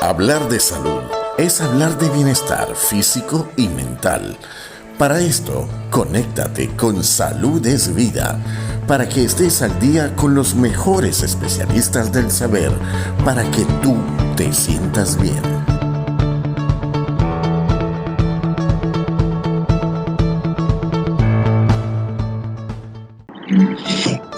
Hablar de salud es hablar de bienestar físico y mental. Para esto, conéctate con Salud es Vida, para que estés al día con los mejores especialistas del saber, para que tú te sientas bien.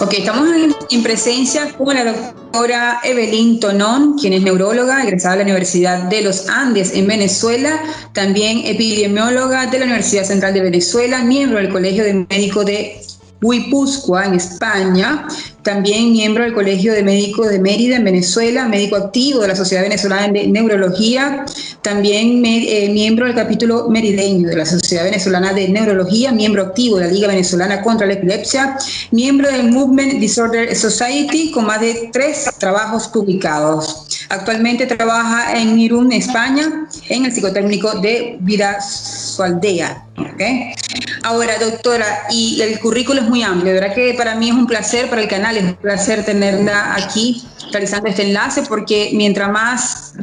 Ok, estamos en presencia con la doctora Evelyn Tonón, quien es neuróloga, egresada de la Universidad de los Andes en Venezuela, también epidemióloga de la Universidad Central de Venezuela, miembro del Colegio de Médicos de Guipúzcoa, en España, también miembro del Colegio de Médicos de Mérida, en Venezuela, médico activo de la Sociedad Venezolana de Neurología, también miembro del capítulo merideño de la Sociedad Venezolana de Neurología, miembro activo de la Liga Venezolana contra la Epilepsia, miembro del Movement Disorder Society, con más de 3 trabajos publicados. Actualmente trabaja en Irún, España, en el psicotécnico de Virazualdea. ¿Okay? Ahora, doctora, y el currículo es muy amplio, de verdad que para mí es un placer, para el canal es un placer tenerla aquí realizando este enlace, porque mientras más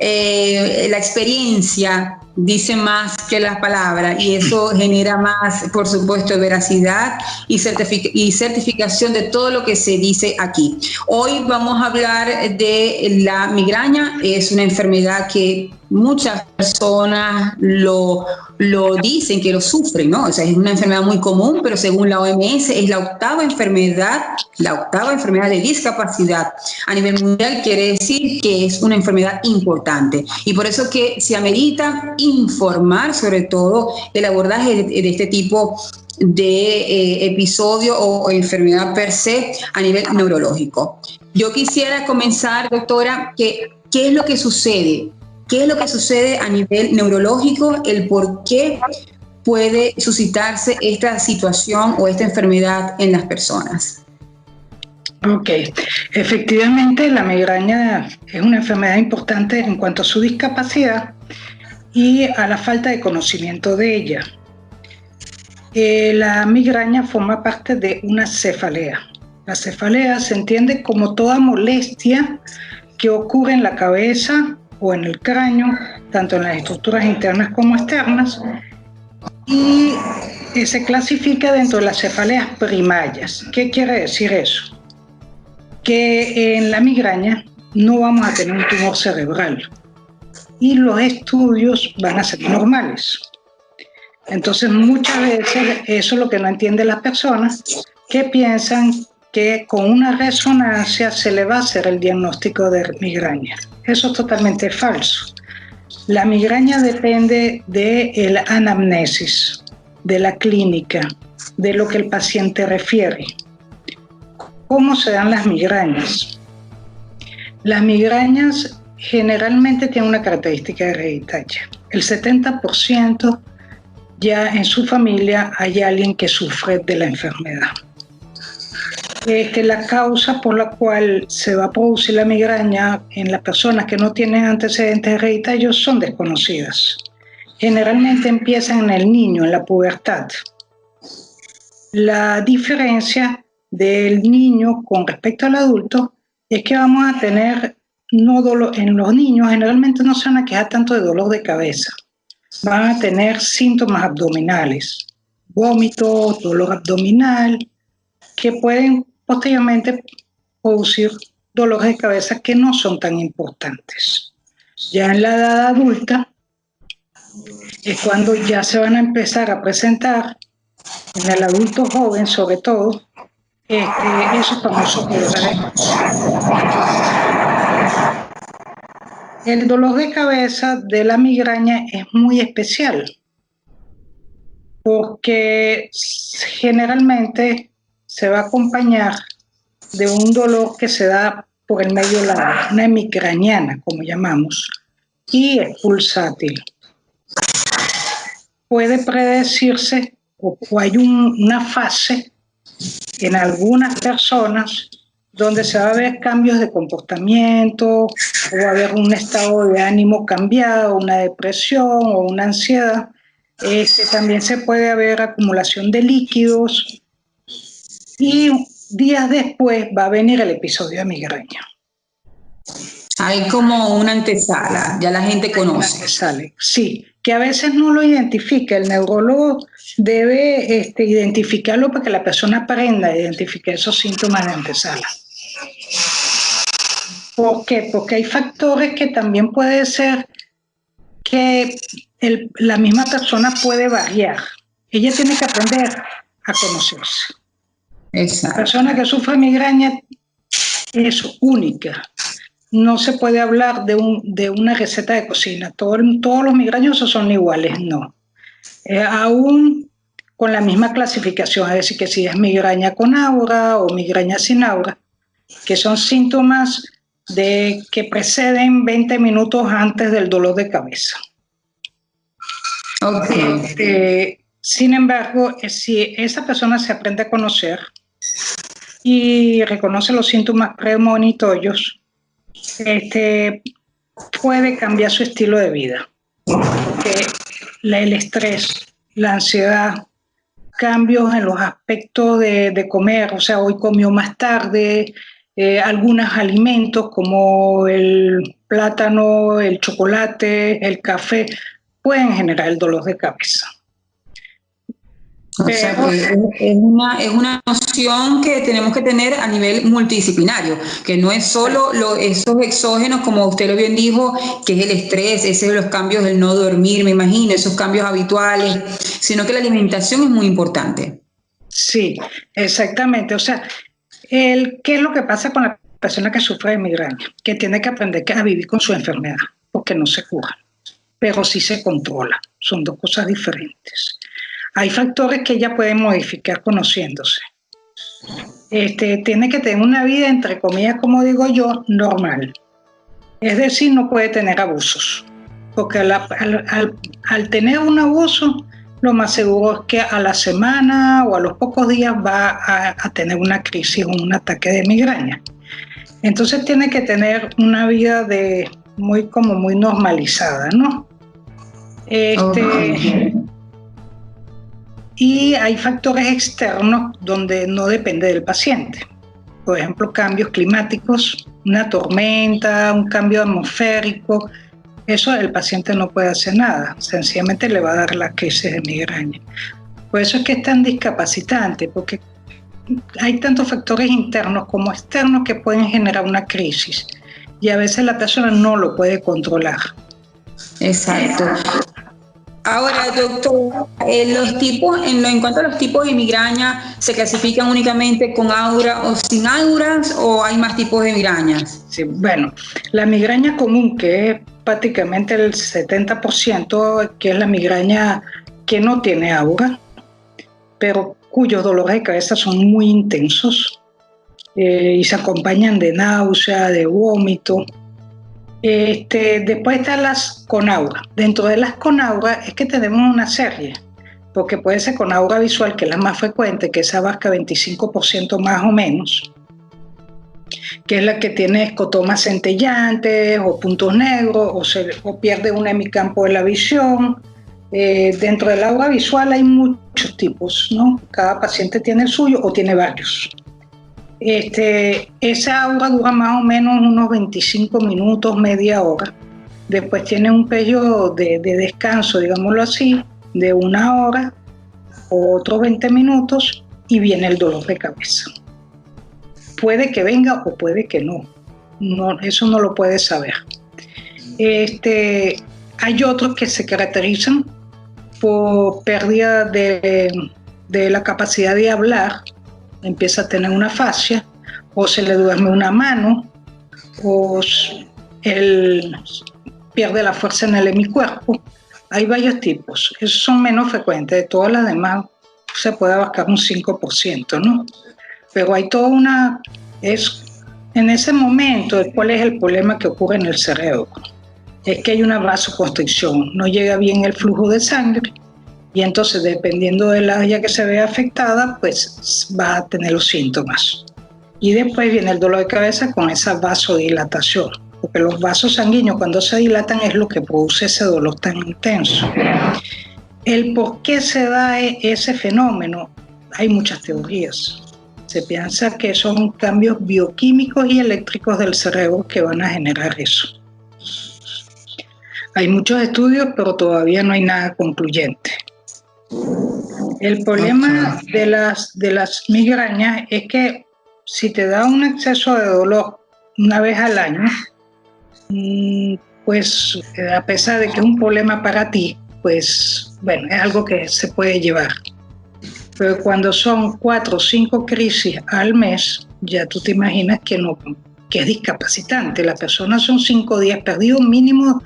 la experiencia dice más que las palabras, y eso genera más, por supuesto, veracidad y certificación de todo lo que se dice aquí. Hoy vamos a hablar de la migraña. Es una enfermedad que muchas personas lo dicen que lo sufren, ¿no? O sea, es una enfermedad muy común, pero según la OMS es la octava enfermedad de discapacidad a nivel mundial. Quiere decir que es una enfermedad importante, y por eso que se amerita informar sobre todo del abordaje de este tipo de episodio o enfermedad per se a nivel neurológico. Yo quisiera comenzar, doctora, ¿qué es lo que sucede? ¿Qué es lo que sucede a nivel neurológico? El por qué puede suscitarse esta situación o esta enfermedad en las personas. Ok, efectivamente la migraña es una enfermedad importante en cuanto a su discapacidad y a la falta de conocimiento de ella. La migraña forma parte de una cefalea. La cefalea se entiende como toda molestia que ocurre en la cabeza o en el cráneo, tanto en las estructuras internas como externas, y se clasifica dentro de las cefaleas primarias. ¿Qué quiere decir eso? Que en la migraña no vamos a tener un tumor cerebral y los estudios van a ser normales. Entonces muchas veces eso es lo que no entienden las personas, que piensan que con una resonancia se le va a hacer el diagnóstico de migraña. Eso es totalmente falso. La migraña depende de la anamnesis, de la clínica, de lo que el paciente refiere. ¿Cómo se dan las migrañas? Las migrañas generalmente tienen una característica hereditaria. El 70% ya en su familia hay alguien que sufre de la enfermedad. Que la causa por la cual se va a producir la migraña en las personas que no tienen antecedentes hereditarios son desconocidas. Generalmente empiezan en el niño, en la pubertad. La diferencia del niño con respecto al adulto es que vamos a tener nódulos en los niños. Generalmente no se van a quejar tanto de dolor de cabeza, van a tener síntomas abdominales, vómitos, dolor abdominal, que pueden posteriormente producir dolores de cabeza que no son tan importantes. Ya en la edad adulta es cuando ya se van a empezar a presentar, en el adulto joven sobre todo, esos famosos dolores de cabeza. El dolor de cabeza de la migraña es muy especial porque generalmente se va a acompañar de un dolor que se da por el medio lado, una hemicraniana, como llamamos, y es pulsátil. Puede predecirse o hay una fase en algunas personas donde se va a ver cambios de comportamiento, o va a haber un estado de ánimo cambiado, una depresión o una ansiedad. También se puede haber acumulación de líquidos y días después va a venir el episodio de migraña. Hay como una antesala, ya la gente conoce. Sale, sí, que a veces no lo identifica. El neurólogo debe identificarlo para que la persona aprenda a identificar esos síntomas de antesala. ¿Por qué? Porque hay factores que también puede ser que la misma persona puede variar. Ella tiene que aprender a conocerse. Exacto. La persona que sufre migraña es única. No se puede hablar de una receta de cocina. Todos los migrañosos son iguales, no. Aún con la misma clasificación, es decir, que si es migraña con aura o migraña sin aura, que son síntomas que preceden 20 minutos antes del dolor de cabeza. Okay. Sin embargo, si esa persona se aprende a conocer y reconoce los síntomas premonitorios, puede cambiar su estilo de vida. Porque el estrés, la ansiedad, cambios en los aspectos de comer, o sea, hoy comió más tarde, algunos alimentos como el plátano, el chocolate, el café, pueden generar el dolor de cabeza. O sea, que es una noción que tenemos que tener a nivel multidisciplinario, que no es solo esos exógenos, como usted lo bien dijo, que es el estrés, ese de los cambios del no dormir, me imagino, esos cambios habituales, sino que la alimentación es muy importante. Sí, exactamente. O sea, ¿qué es lo que pasa con la persona que sufre de migraña? Que tiene que aprender a vivir con su enfermedad, porque no se cura, pero sí se controla. Son dos cosas diferentes. Hay factores que ella puede modificar conociéndose. Tiene que tener una vida, entre comillas, como digo yo, normal. Es decir, no puede tener abusos. Porque al tener un abuso, lo más seguro es que a la semana o a los pocos días va a tener una crisis o un ataque de migraña. Entonces tiene que tener una vida muy normalizada, ¿no? Y hay factores externos donde no depende del paciente. Por ejemplo, cambios climáticos, una tormenta, un cambio atmosférico. Eso el paciente no puede hacer nada. Sencillamente le va a dar la crisis de migraña. Por eso es que es tan discapacitante, porque hay tantos factores internos como externos que pueden generar una crisis. Y a veces la persona no lo puede controlar. Exacto. Ahora, doctor, en cuanto a los tipos de migraña, ¿se clasifican únicamente con aura o sin auras o hay más tipos de migrañas? Sí, bueno, la migraña común, que es prácticamente el 70%, que es la migraña que no tiene aura, pero cuyos dolores de cabeza son muy intensos y se acompañan de náusea, de vómito. Después están las con aura. Dentro de las con aura es que tenemos una serie, porque puede ser con aura visual, que es la más frecuente, que esa abarca 25% más o menos, que es la que tiene escotomas centellantes o puntos negros o pierde un hemicampo de la visión. Dentro del aura visual hay muchos tipos, ¿no? Cada paciente tiene el suyo o tiene varios. Esa aura dura más o menos unos 25 minutos, media hora. Después tiene un periodo de descanso, digámoslo así, de 1 hora o otros 20 minutos y viene el dolor de cabeza. Puede que venga o puede que no. Eso no lo puede saber. Hay otros que se caracterizan por pérdida de la capacidad de hablar. Empieza a tener una afasia, o se le duerme una mano, o él pierde la fuerza en el hemicuerpo. Hay varios tipos. Esos son menos frecuentes. De todas las demás se puede abarcar un 5%, ¿no? Pero hay toda en ese momento, ¿cuál es el problema que ocurre en el cerebro? Es que hay una vasoconstricción, no llega bien el flujo de sangre, y entonces dependiendo del área que se vea afectada, pues va a tener los síntomas. Y después viene el dolor de cabeza con esa vasodilatación, porque los vasos sanguíneos cuando se dilatan es lo que produce ese dolor tan intenso. El por qué se da ese fenómeno, hay muchas teorías. Se piensa que son cambios bioquímicos y eléctricos del cerebro que van a generar eso. Hay muchos estudios, pero todavía no hay nada concluyente. El problema de las migrañas es que si te da un exceso de dolor una vez al año, pues a pesar de que es un problema para ti, pues bueno, es algo que se puede llevar. Pero cuando son 4 o 5 crisis al mes, ya tú te imaginas que es discapacitante. Las personas son 5 días perdidos mínimo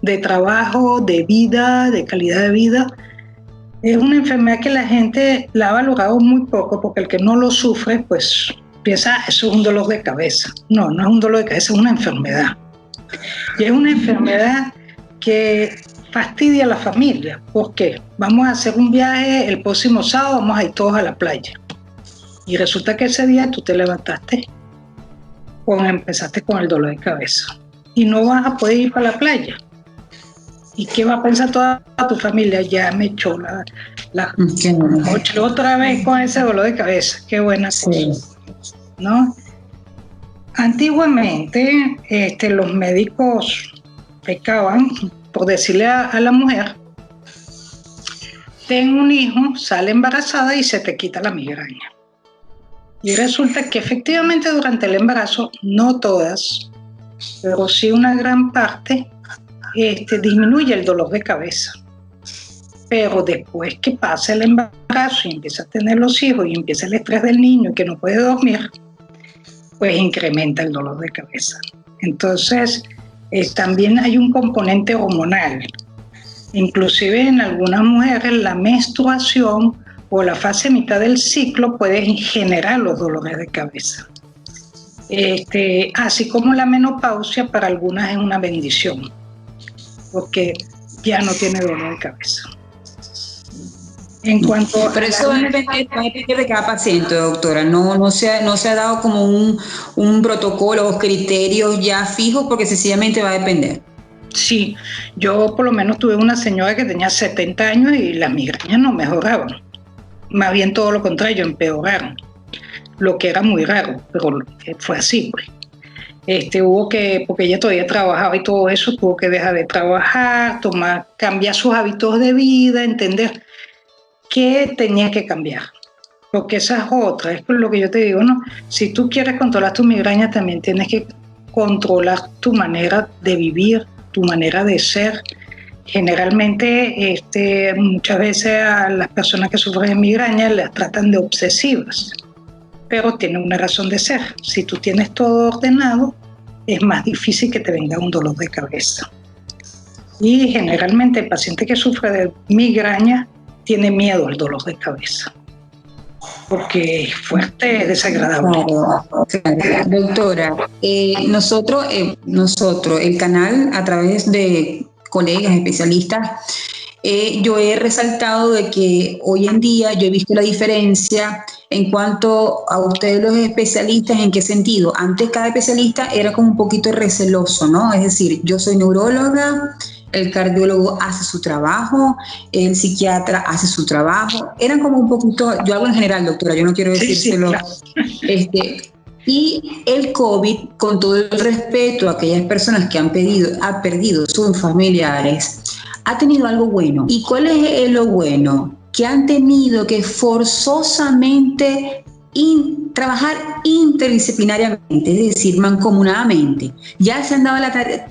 de trabajo, de vida, de calidad de vida. Es una enfermedad que la gente la ha valorado muy poco, porque el que no lo sufre, pues piensa, eso es un dolor de cabeza. No, no es un dolor de cabeza, es una enfermedad. Y es una enfermedad que fastidia a la familia. ¿Por qué? Vamos a hacer un viaje el próximo sábado, vamos a ir todos a la playa. Y resulta que ese día tú te levantaste, empezaste con el dolor de cabeza. Y no vas a poder ir para la playa. ¿Y qué va a pensar toda tu familia? Ya me echó la noche otra vez con ese dolor de cabeza. Qué buena cosa, ¿no? Antiguamente, los médicos pecaban por decirle a la mujer: ten un hijo, sale embarazada y se te quita la migraña. Y resulta que efectivamente durante el embarazo, no todas, pero sí una gran parte, disminuye el dolor de cabeza. Pero después que pasa el embarazo y empieza a tener los hijos y empieza el estrés del niño que no puede dormir, pues incrementa el dolor de cabeza. Entonces, también hay un componente hormonal. Inclusive en algunas mujeres la menstruación o la fase mitad del ciclo puede generar los dolores de cabeza. Así como la menopausia para algunas es una bendición, porque ya no tiene dolor de cabeza. En cuanto Pero eso va a depender de cada paciente, doctora. No se ha dado como un protocolo o criterios ya fijos, porque sencillamente va a depender. Sí, yo por lo menos tuve una señora que tenía 70 años y las migrañas no mejoraban. Más bien todo lo contrario, empeoraron. Lo que era muy raro, pero fue así, pues. Porque ella todavía trabajaba y todo eso, tuvo que dejar de trabajar, cambiar sus hábitos de vida, entender qué tenía que cambiar. Porque esa es otra, es por lo que yo te digo, ¿no? Si tú quieres controlar tu migraña, también tienes que controlar tu manera de vivir, tu manera de ser. Generalmente, muchas veces a las personas que sufren de migraña las tratan de obsesivas, pero tiene una razón de ser. Si tú tienes todo ordenado, es más difícil que te venga un dolor de cabeza. Y generalmente el paciente que sufre de migraña tiene miedo al dolor de cabeza, porque es fuerte, es desagradable. Claro. Doctora, nosotros, el canal, a través de colegas, especialistas, yo he resaltado de que hoy en día yo he visto la diferencia en cuanto a ustedes los especialistas. ¿En qué sentido? Antes cada especialista era como un poquito receloso, ¿no? Es decir, yo soy neuróloga, el cardiólogo hace su trabajo, el psiquiatra hace su trabajo. Eran como un poquito, yo hablo en general, doctora, yo no quiero decírselo. Sí, claro. Y el COVID, con todo el respeto a aquellas personas que han perdido sus familiares, ha tenido algo bueno. ¿Y cuál es lo bueno? Que han tenido que forzosamente trabajar interdisciplinariamente, es decir, mancomunadamente. Ya se han dado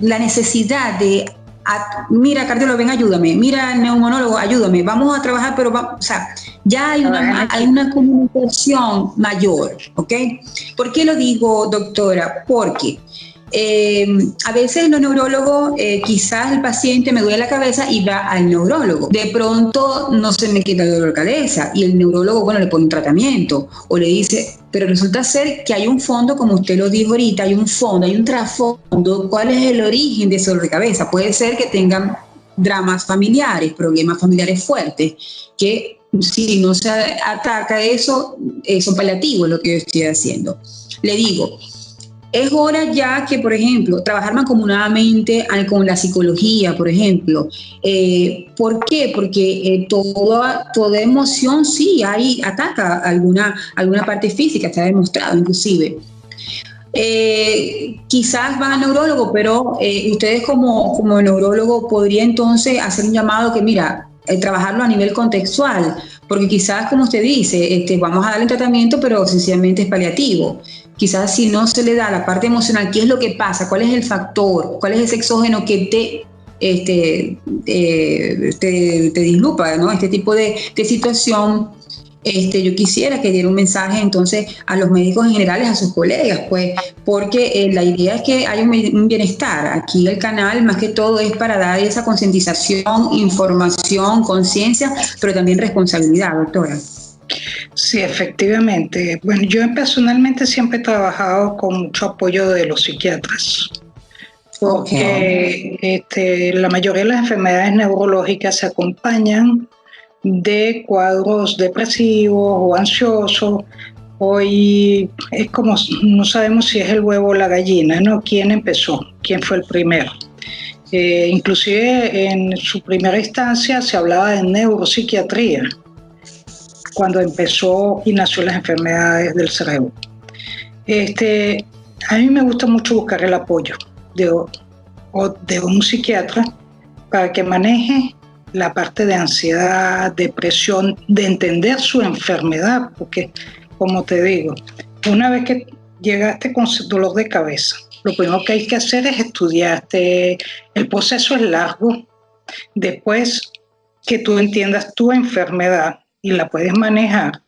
la necesidad de, mira, cardiólogo, ven, ayúdame, mira, neumonólogo, ayúdame, vamos a trabajar, pero ya hay una comunicación mayor, ¿ok? ¿Por qué lo digo, doctora? Porque a veces los neurólogos, quizás el paciente me duele la cabeza y va al neurólogo. De pronto no se me quita el dolor de cabeza y el neurólogo, bueno, le pone un tratamiento o le dice, pero resulta ser que hay un fondo, como usted lo dijo ahorita, hay un fondo, hay un trasfondo. ¿Cuál es el origen de ese dolor de cabeza? Puede ser que tengan dramas familiares, problemas familiares fuertes, que si no se ataca eso, son paliativos lo que yo estoy haciendo. Le digo, Es hora ya que, por ejemplo, trabajar mancomunadamente con la psicología, por ejemplo. ¿Por qué? Porque toda emoción sí ataca alguna parte física, está demostrado inclusive. Quizás van al neurólogo, pero ustedes como neurólogo podrían entonces hacer un llamado que, mira, trabajarlo a nivel contextual, porque quizás, como usted dice, vamos a darle un tratamiento, pero sencillamente es paliativo. Quizás si no se le da la parte emocional, ¿qué es lo que pasa? ¿Cuál es el factor? ¿Cuál es ese exógeno que te dislupa, ¿no? Este tipo de situación. Yo quisiera que diera un mensaje entonces a los médicos en general, a sus colegas, pues, porque la idea es que haya un bienestar. Aquí el canal, más que todo, es para dar esa concientización, información, conciencia, pero también responsabilidad, doctora. Sí, efectivamente. Bueno, yo personalmente siempre he trabajado con mucho apoyo de los psiquiatras, porque la mayoría de las enfermedades neurológicas se acompañan de cuadros depresivos o ansiosos. Hoy es como, no sabemos si es el huevo o la gallina, ¿no? ¿Quién empezó? ¿Quién fue el primero? Inclusive en su primera instancia se hablaba de neuropsiquiatría, cuando empezó y nació las enfermedades del cerebro. A mí me gusta mucho buscar el apoyo de un psiquiatra para que maneje la parte de ansiedad, depresión, de entender su enfermedad, porque, como te digo, una vez que llegaste con dolor de cabeza, lo primero que hay que hacer es estudiarte. El proceso es largo. Después que tú entiendas tu enfermedad y la puedes manejar,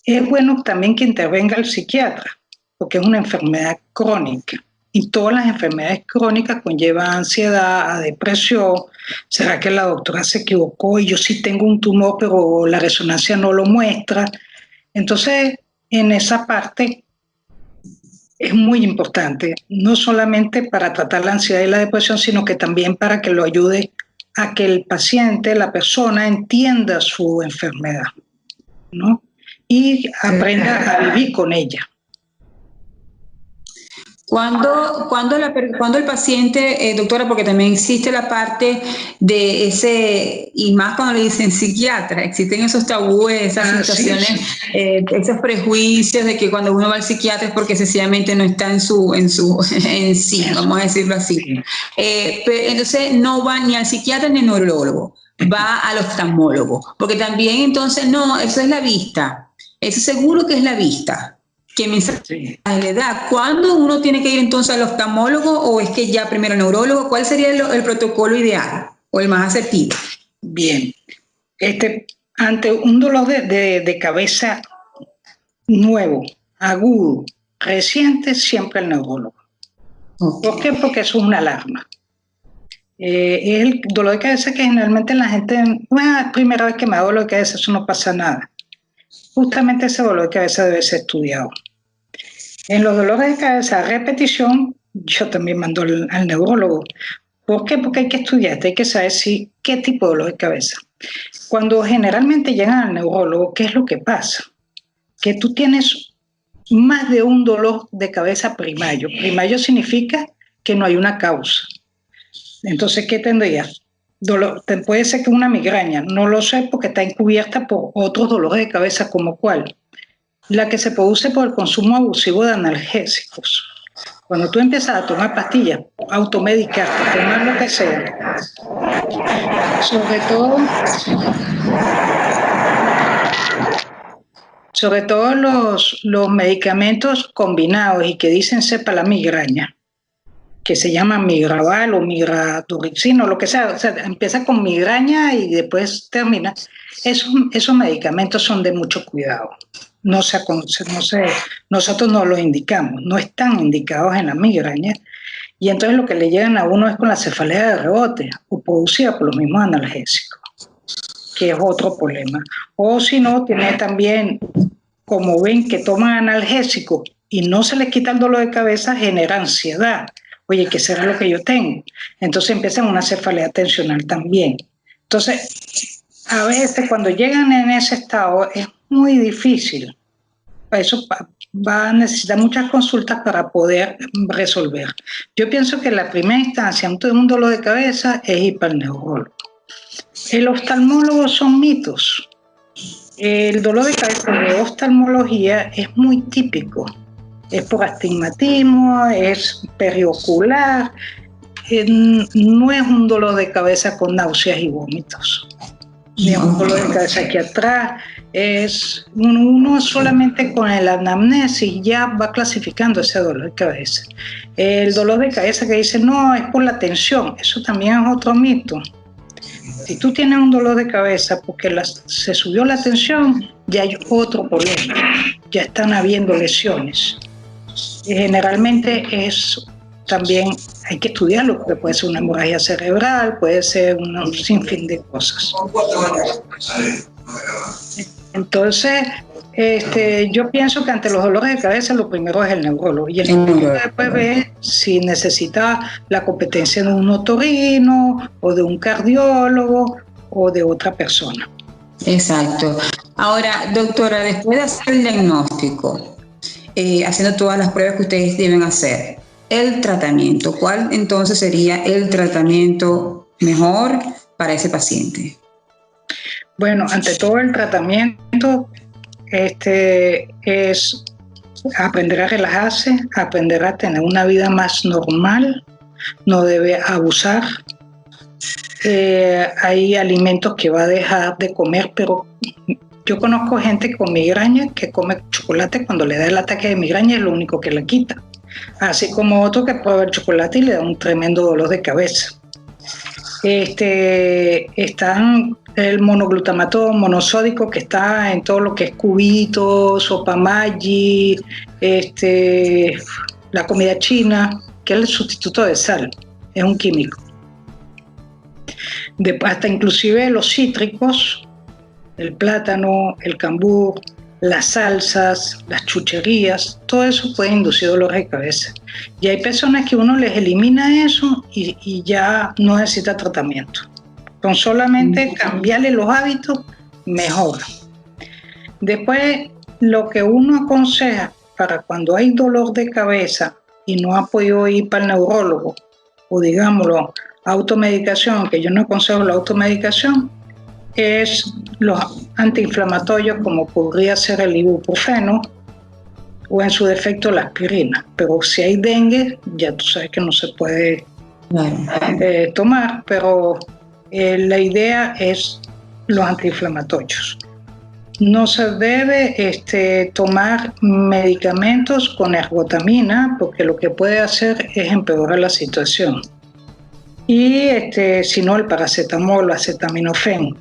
es bueno también que intervenga el psiquiatra, porque es una enfermedad crónica. Y todas las enfermedades crónicas conllevan ansiedad, depresión. ¿Será que la doctora se equivocó y yo sí tengo un tumor, pero la resonancia no lo muestra? Entonces, en esa parte es muy importante, no solamente para tratar la ansiedad y la depresión, sino que también para que lo ayude a que el paciente, la persona, entienda su enfermedad, ¿no? Y aprenda a vivir con ella. Cuando el paciente, doctora, porque también existe la parte de ese, y más cuando le dicen psiquiatra, existen esos tabúes, esas situaciones, sí. Esos prejuicios de que cuando uno va al psiquiatra es porque sencillamente no está en sí, vamos a decirlo así. Pero entonces no va ni al psiquiatra ni al neurólogo, va al oftalmólogo, porque también entonces no, eso es la vista, eso seguro que es la vista. ¿Qué mensaje le da? ¿Cuándo uno tiene que ir entonces al oftalmólogo o es que ya primero al neurólogo? ¿Cuál sería el protocolo ideal o el más asertivo? Bien, ante un dolor de cabeza nuevo, agudo, reciente, siempre al neurólogo. Okay. ¿Por qué? Porque eso es una alarma. Es el dolor de cabeza que generalmente la gente, es primera vez que me da dolor de cabeza, eso no pasa nada. Justamente ese dolor de cabeza debe ser estudiado. En los dolores de cabeza a repetición, yo también mando al neurólogo. ¿Por qué? Porque hay que estudiarte, hay que saber qué tipo de dolor de cabeza. Cuando generalmente llegan al neurólogo, ¿qué es lo que pasa? Que tú tienes más de un dolor de cabeza primario. Primario significa que no hay una causa. Entonces, ¿qué tendrías? Puede ser que una migraña, no lo sé porque está encubierta por otros dolores de cabeza, como cuál. La que se produce por el consumo abusivo de analgésicos. Cuando tú empiezas a tomar pastillas, automedicarte, tomar lo que sea, sobre todo los medicamentos combinados y que dicen para la migraña, que se llaman Migraval o Migradurixina o lo que sea, o sea, empieza con migraña y después termina. Esos medicamentos son de mucho cuidado. Nosotros no los indicamos, no están indicados en la migraña, y entonces lo que le llegan a uno es con la cefalea de rebote o producida por los mismos analgésicos, que es otro problema. O si no, tiene también, como ven que toman analgésicos y no se les quita el dolor de cabeza, genera ansiedad. Oye, ¿qué será lo que yo tengo? Entonces empiezan una cefalea tensional también. Entonces, a veces cuando llegan en ese estado es muy difícil. Eso va a necesitar muchas consultas para poder resolver. Yo pienso que la primera instancia ante un dolor de cabeza es ir para el neurólogo. El oftalmólogo son mitos. El dolor de cabeza de oftalmología es muy típico. Es por astigmatismo, es periocular, no es un dolor de cabeza con náuseas y vómitos. Ni un dolor de cabeza aquí atrás. Es uno solamente con el anamnesis ya va clasificando ese dolor de cabeza. El dolor de cabeza que dice no, es por la tensión, eso también es otro mito. Si tú tienes un dolor de cabeza porque se subió la tensión, ya hay otro problema, ya están habiendo lesiones. Generalmente también hay que estudiarlo, porque puede ser una hemorragia cerebral, puede ser un sinfín de cosas. Entonces, yo pienso que ante los dolores de cabeza lo primero es el neurólogo, y el neurólogo después ve si necesita la competencia de un otorrino o de un cardiólogo o de otra persona. Exacto. Ahora, doctora, después de hacer el diagnóstico, haciendo todas las pruebas que ustedes deben hacer, el tratamiento, ¿cuál entonces sería el tratamiento mejor para ese paciente? Bueno, ante todo el tratamiento es aprender a relajarse, aprender a tener una vida más normal, no debe abusar. Hay alimentos que va a dejar de comer, pero yo conozco gente con migraña que come chocolate cuando le da el ataque de migraña, es lo único que le quita. Así como otro que prueba el chocolate y le da un tremendo dolor de cabeza. Están el monoglutamato monosódico que está en todo lo que es cubitos, sopa Maggi, la comida china, que es el sustituto de sal, es un químico. Hasta inclusive los cítricos, el plátano, el cambur, las salsas, las chucherías, todo eso puede inducir dolores de cabeza. Y hay personas que uno les elimina eso y ya no necesita tratamiento. Con solamente cambiarle los hábitos, mejora. Después, lo que uno aconseja para cuando hay dolor de cabeza y no ha podido ir para el neurólogo, o digámoslo, automedicación, que yo no aconsejo la automedicación, es los antiinflamatorios como podría ser el ibuprofeno o en su defecto la aspirina. Pero si hay dengue, ya tú sabes que no se puede tomar, pero la idea es los antiinflamatorios. No se debe tomar medicamentos con ergotamina porque lo que puede hacer es empeorar la situación. Y si no, el paracetamol, acetaminofén,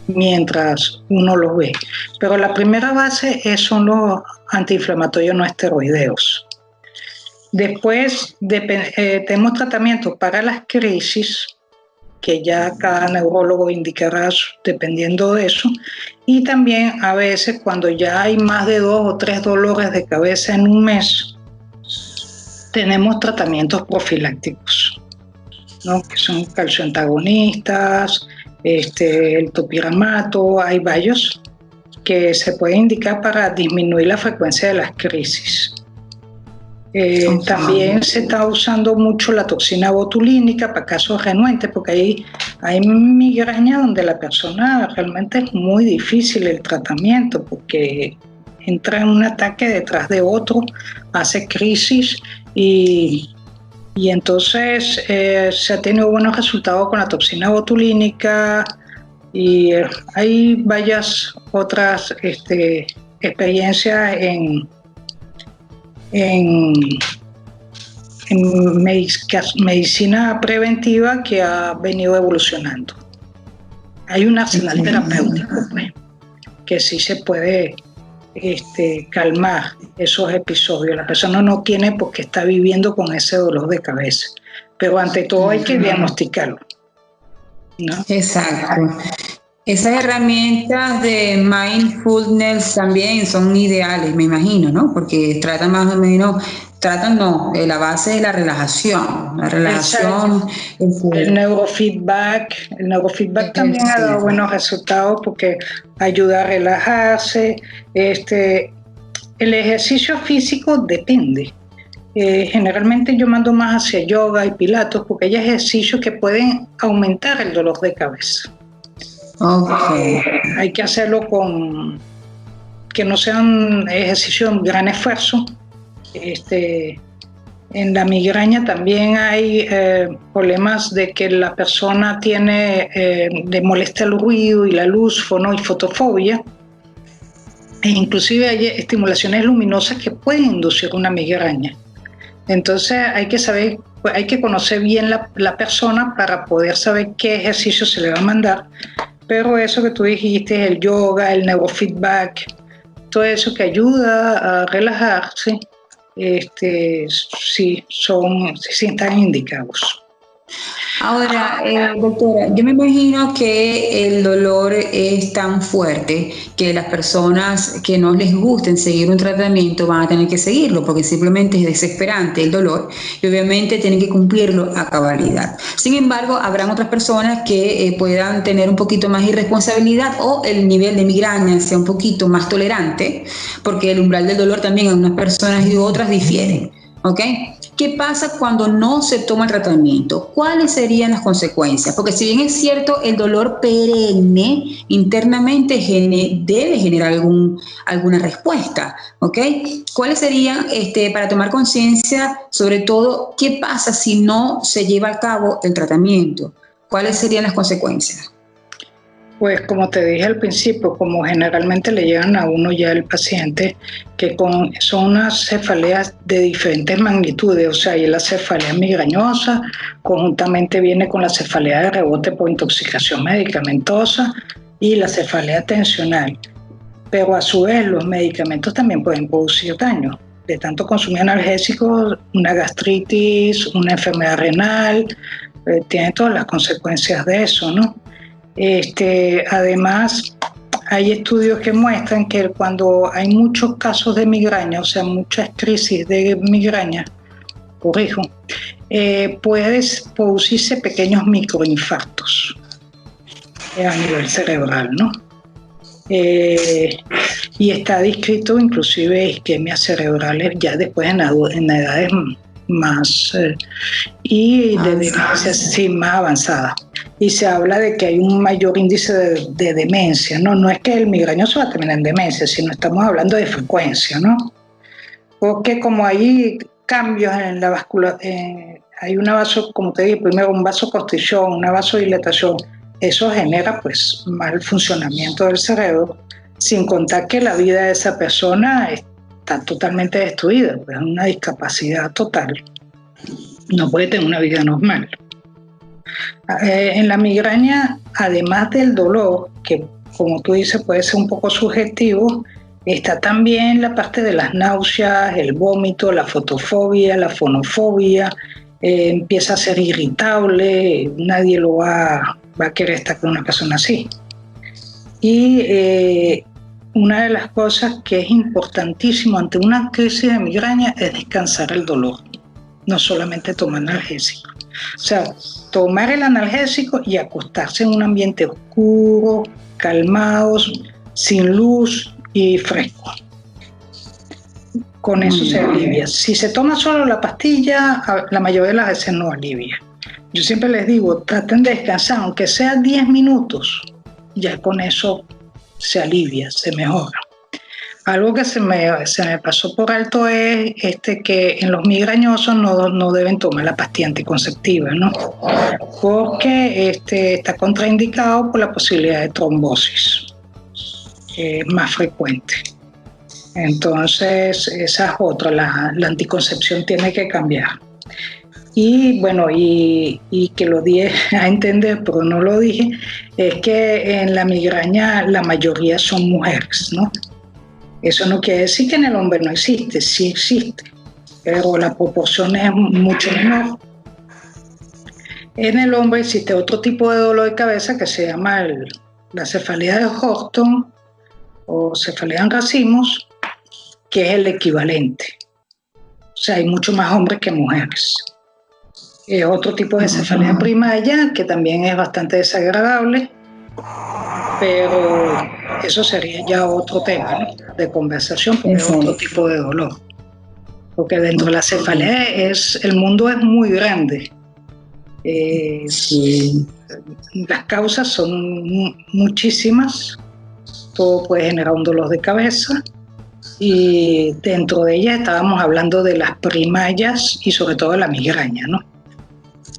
mientras uno los ve. Pero la primera base son los antiinflamatorios no esteroideos. Después tenemos tratamientos para las crisis, que ya cada neurólogo indicará dependiendo de eso, y también a veces cuando ya hay más de 2 o 3 dolores de cabeza en un mes, tenemos tratamientos profilácticos, ¿no? Que son calcioantagonistas, el topiramato, hay varios que se pueden indicar para disminuir la frecuencia de las crisis. También se está usando mucho la toxina botulínica para casos renuentes, porque hay migraña donde la persona realmente es muy difícil el tratamiento, porque entra en un ataque detrás de otro, hace crisis y entonces se ha tenido buenos resultados con la toxina botulínica y hay varias otras experiencias en medicina preventiva que ha venido evolucionando. Hay un arsenal terapéutico, pues, que sí se puede calmar esos episodios. La persona no tiene por qué estar viviendo con ese dolor de cabeza, pero ante todo hay que diagnosticarlo, ¿no? Exacto. Esas herramientas de mindfulness también son ideales, me imagino, ¿no? Porque tratan más o menos, la base de la relajación. La relajación. El neurofeedback también ha dado buenos resultados porque ayuda a relajarse. El ejercicio físico depende. Generalmente yo mando más hacia yoga y pilates porque hay ejercicios que pueden aumentar el dolor de cabeza. Okay. Hay que hacerlo con que no sean ejercicios de gran esfuerzo. En la migraña también hay problemas de que la persona tiene, le molesta el ruido y la luz, fono y fotofobia. E inclusive hay estimulaciones luminosas que pueden inducir una migraña. Entonces hay que saber, hay que conocer bien la persona para poder saber qué ejercicio se le va a mandar. Pero eso que tú dijiste, el yoga, el neurofeedback, todo eso que ayuda a relajarse, sí están indicados. Ahora, doctora, yo me imagino que el dolor es tan fuerte que las personas que no les gusten seguir un tratamiento van a tener que seguirlo porque simplemente es desesperante el dolor y obviamente tienen que cumplirlo a cabalidad. Sin embargo, habrán otras personas que puedan tener un poquito más de irresponsabilidad o el nivel de migraña sea un poquito más tolerante porque el umbral del dolor también en unas personas y otras difiere. ¿Ok? ¿Qué pasa cuando no se toma el tratamiento? ¿Cuáles serían las consecuencias? Porque si bien es cierto, el dolor perenne internamente debe generar alguna respuesta, ¿ok? ¿Cuáles serían, para tomar conciencia, sobre todo, qué pasa si no se lleva a cabo el tratamiento? ¿Cuáles serían las consecuencias? Pues como te dije al principio, como generalmente le llegan a uno ya el paciente, que son unas cefaleas de diferentes magnitudes, o sea, hay la cefalea migrañosa, conjuntamente viene con la cefalea de rebote por intoxicación medicamentosa y la cefalea tensional. Pero a su vez los medicamentos también pueden producir daño. De tanto consumir analgésicos, una gastritis, una enfermedad renal, tiene todas las consecuencias de eso, ¿no? Además, hay estudios que muestran que cuando hay muchos casos de migraña, o sea, muchas crisis de migraña, pueden producirse pequeños microinfartos a nivel cerebral, ¿no? Y está descrito inclusive isquemias cerebrales ya después en edades más y de demencia sí, más avanzada. Y se habla de que hay un mayor índice de demencia, ¿no? No es que el migrañoso va a terminar en demencia, sino estamos hablando de frecuencia, ¿no? Porque como hay cambios en la vasculatura, hay una como te dije, primero un vasoconstricción, una vasodilatación, eso genera pues mal funcionamiento del cerebro, sin contar que la vida de esa persona está totalmente destruida, pues es una discapacidad total, no puede tener una vida normal. En la migraña, además del dolor, que como tú dices puede ser un poco subjetivo, está también la parte de las náuseas, el vómito, la fotofobia, la fonofobia, empieza a ser irritable, nadie lo va a querer estar con una persona así. Y una de las cosas que es importantísimo ante una crisis de migraña es descansar el dolor, no solamente tomar analgésico. O sea, tomar el analgésico y acostarse en un ambiente oscuro, calmados, sin luz y fresco. Con eso se alivia. Si se toma solo la pastilla, la mayoría de las veces no alivia. Yo siempre les digo, traten de descansar, aunque sea 10 minutos, ya con eso se alivia, se mejora. Algo que se me pasó por alto es que en los migrañosos no deben tomar la pastilla anticonceptiva, ¿no? Porque está contraindicado por la posibilidad de trombosis, más frecuente. Entonces, esa es otra, la anticoncepción tiene que cambiar. Y bueno, y que lo di a entender, pero no lo dije, es que en la migraña la mayoría son mujeres, ¿no? Eso no quiere decir que en el hombre no existe, sí existe, pero la proporción es mucho menor. En el hombre existe otro tipo de dolor de cabeza que se llama la cefalea de Houston o cefalea en racimos, que es el equivalente. O sea, hay mucho más hombres que mujeres. Otro tipo de cefalea primaria, que también es bastante desagradable, pero eso sería ya otro tema, ¿no?, de conversación, porque es otro tipo de dolor. Porque dentro de la cefalea el mundo es muy grande. Sí. Las causas son muchísimas. Todo puede generar un dolor de cabeza. Y dentro de ellas estábamos hablando de las primarias y sobre todo de la migraña, ¿no?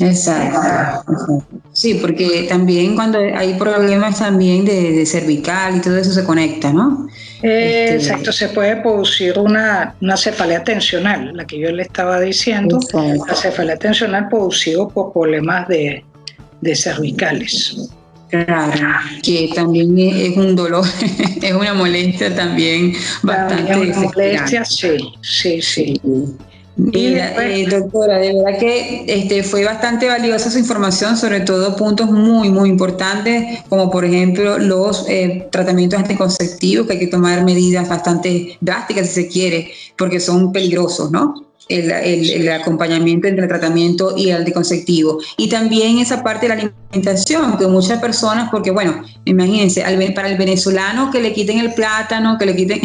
Exacto. Sí, porque también cuando hay problemas también de cervical y todo eso se conecta, ¿no? Exacto, se puede producir una cefalea tensional, la que yo le estaba diciendo. Exacto. La cefalea tensional producido por problemas de cervicales. Claro, que también es un dolor, es una molestia también bastante desesperante. Una molestia, sí. Mira, doctora, de verdad que fue bastante valiosa su información, sobre todo puntos muy, muy importantes, como por ejemplo los tratamientos anticonceptivos, que hay que tomar medidas bastante drásticas si se quiere, porque son peligrosos, ¿no? El acompañamiento entre el tratamiento y el anticonceptivo. Y también esa parte de la alimentación, que muchas personas, porque bueno, imagínense, para el venezolano que le quiten el plátano, que le quiten,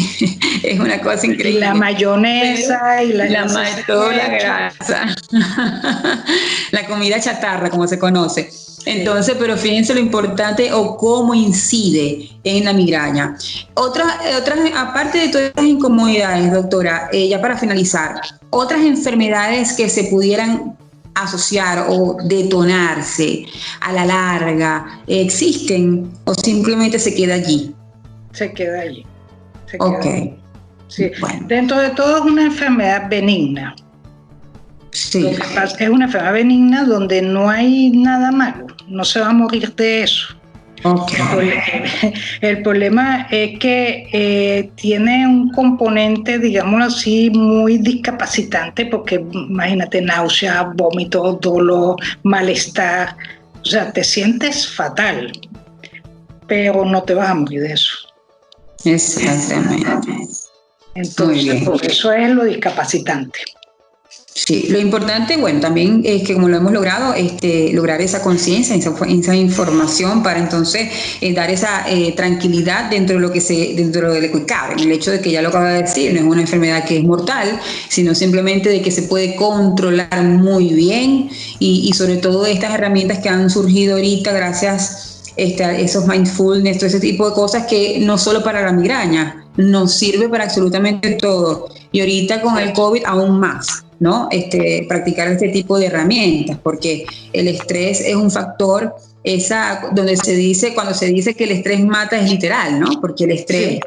es una cosa increíble. Y la mayonesa, pero, y toda la grasa, la comida chatarra, como se conoce. Entonces, pero fíjense lo importante o cómo incide en la migraña. Otras, aparte de todas las incomodidades, doctora, ya para finalizar, otras enfermedades que se pudieran asociar o detonarse a la larga, ¿existen o simplemente se queda allí? Se queda allí. Ok. Sí. Bueno. Dentro de todo es una enfermedad benigna. Sí. Es una enfermedad benigna donde no hay nada malo, no se va a morir de eso. Okay. El problema es que tiene un componente, digámoslo así, muy discapacitante, porque imagínate, náusea, vómito, dolor, malestar, o sea, te sientes fatal, pero no te vas a morir de eso. Exactamente. Entonces, por eso es lo discapacitante. Sí, lo importante, bueno, también es que como lo hemos logrado, lograr esa conciencia, esa información para entonces dar esa tranquilidad dentro de lo que cabe, en el hecho de que ya lo acaba de decir, no es una enfermedad que es mortal, sino simplemente de que se puede controlar muy bien y sobre todo estas herramientas que han surgido ahorita gracias esos mindfulness, todo ese tipo de cosas que no solo para la migraña, nos sirve para absolutamente todo. Y ahorita con el COVID aún más, ¿no? Practicar este tipo de herramientas, porque el estrés es un factor, cuando se dice que el estrés mata es literal, ¿no? Porque el estrés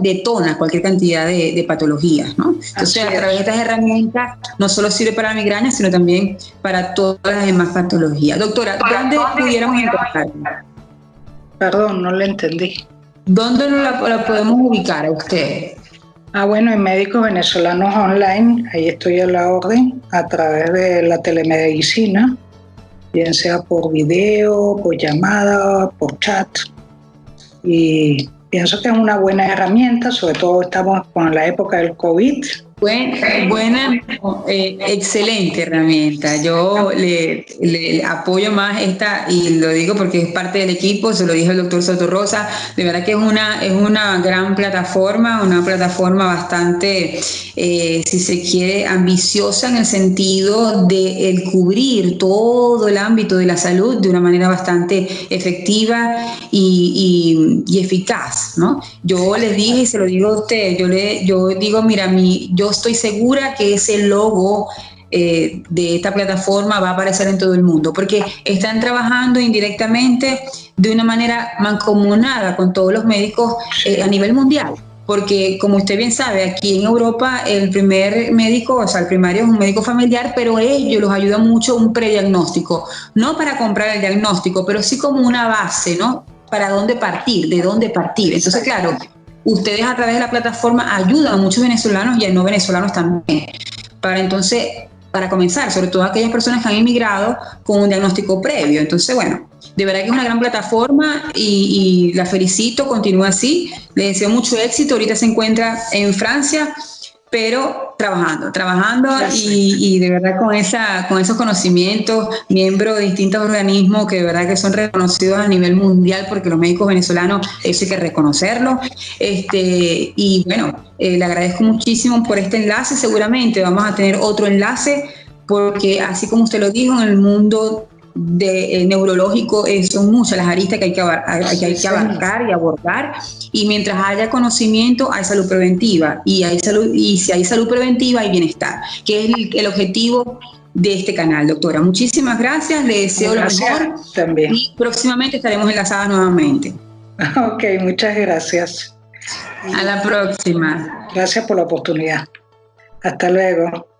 detona cualquier cantidad de patologías, ¿no? Entonces, a través de estas herramientas no solo sirve para la migraña, sino también para todas las demás patologías. Doctora, ¿dónde pudiéramos encontrarla? Perdón, no le entendí. ¿Dónde la podemos ubicar a usted? Bueno, en Médicos Venezolanos Online, ahí estoy a la orden, a través de la telemedicina, bien sea por video, por llamada, por chat. Y pienso que es una buena herramienta, sobre todo estamos con la época del COVID. Excelente herramienta. Yo le apoyo más esta, y lo digo porque es parte del equipo, se lo dije al doctor Sotorrosa, de verdad que es una gran plataforma, una plataforma bastante, si se quiere, ambiciosa en el sentido de el cubrir todo el ámbito de la salud de una manera bastante efectiva y eficaz, ¿no? Yo les dije y se lo digo a usted, yo digo, mira, yo estoy segura que ese logo de esta plataforma va a aparecer en todo el mundo, porque están trabajando indirectamente de una manera mancomunada con todos los médicos a nivel mundial. Porque, como usted bien sabe, aquí en Europa el primer médico, o sea, el primario es un médico familiar, pero ellos los ayuda mucho un prediagnóstico, no para comprar el diagnóstico, pero sí como una base, ¿no? Para dónde partir, de dónde partir. Entonces, claro, ustedes a través de la plataforma ayudan a muchos venezolanos y a no venezolanos también, para comenzar, sobre todo aquellas personas que han emigrado con un diagnóstico previo. Entonces, bueno, de verdad que es una gran plataforma y la felicito, continúa así, le deseo mucho éxito. Ahorita se encuentra en Francia, pero trabajando y de verdad con esos conocimientos, miembro de distintos organismos que de verdad que son reconocidos a nivel mundial, porque los médicos venezolanos, eso hay que reconocerlo. Y bueno, le agradezco muchísimo por este enlace. Seguramente vamos a tener otro enlace, porque así como usted lo dijo, en el mundo neurológico son muchas las aristas que hay que abarcar y abordar, y mientras haya conocimiento hay salud preventiva, y si hay salud preventiva hay bienestar, que es el objetivo de este canal. Doctora, muchísimas gracias, le deseo lo mejor también, y próximamente estaremos enlazadas nuevamente. Ok, muchas gracias. A la próxima. Gracias por la oportunidad. Hasta luego.